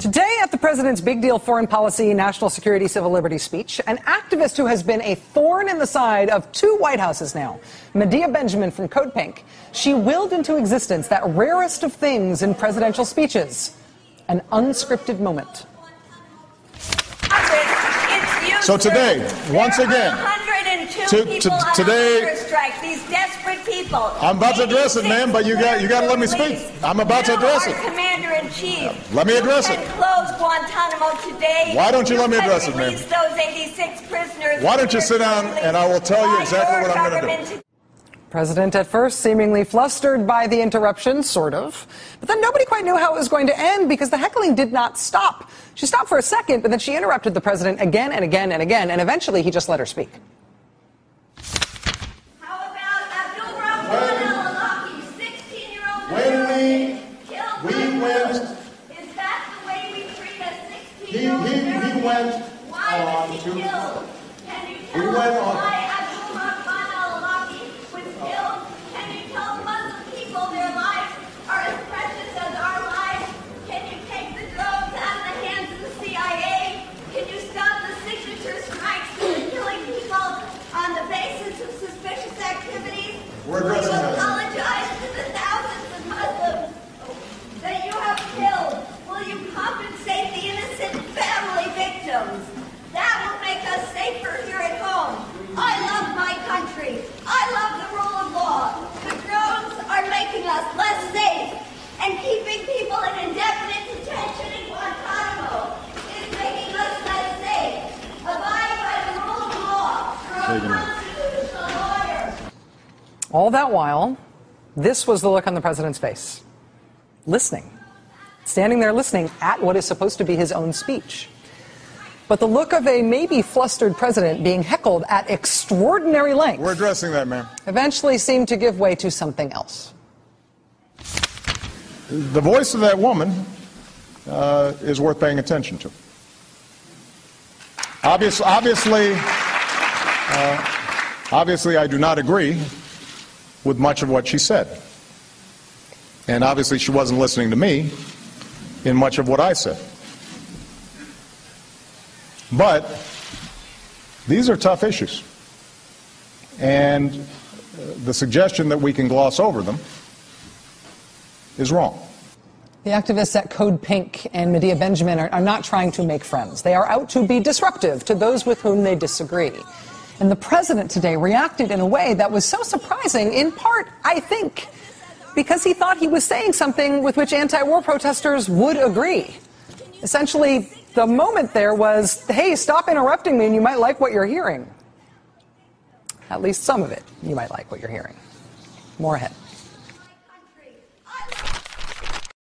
Today at the president's big deal foreign policy, national security, civil liberties speech, an activist who has been a thorn in the side of two White Houses now, Medea Benjamin from Code Pink, she willed into existence that rarest of things in presidential speeches, an unscripted moment. So today, once again, today, these desperate people. I'm about to address it, ma'am, but you got to let me speak. I'm about to address it. Commander-in-Chief. Let me address it. Close Guantanamo today. Why don't you let me address it, ma'am? Release those 86 prisoners. Why don't you sit down and I will tell you exactly what I'm going to do. President at first seemingly flustered by the interruption, sort of. But then nobody quite knew how it was going to end because the heckling did not stop. She stopped for a second, but then she interrupted the president again and again and again, and eventually he just let her speak. How about Abdul-Rahman al-Awlaki, 16-year-old we went. Is that the way we treat a 16-year-old American? He went Why on was he to. killed? Can you He tell went us on. why Abdul-Rahman al-Awlaki was killed? Can you tell Muslim people their lives are as precious as our lives? Can you take the drones out of the hands of the CIA? Can you stop the signature strikes that are killing people on the basis of suspicious activities? We're addressing Will you that. apologize to the thousands of Muslims that you have killed? Will you compensate the innocent family victims? That will make us safer here at home. I love my country. I love the rule of law. The drones are making us less safe, and keeping people in indefinite detention in Guantanamo is making us less safe. Abide by the rule of law. You're a constitutional lawyer. All that while, this was the look on the president's face. Listening. Standing there listening at what is supposed to be his own speech. But the look of a maybe flustered president being heckled at extraordinary length. We're addressing that, ma'am. Eventually seemed to give way to something else. The voice of that woman is worth paying attention to. Obviously, I do not agree with much of what she said. And obviously she wasn't listening to me in much of what I said. But these are tough issues. And the suggestion that we can gloss over them is wrong. The activists at Code Pink and Medea Benjamin are not trying to make friends. They are out to be disruptive to those with whom they disagree. And the president today reacted in a way that was so surprising, in part, I think, because he thought he was saying something with which anti-war protesters would agree. Essentially, the moment there was, hey, stop interrupting me and you might like what you're hearing. At least some of it, you might like what you're hearing. More ahead.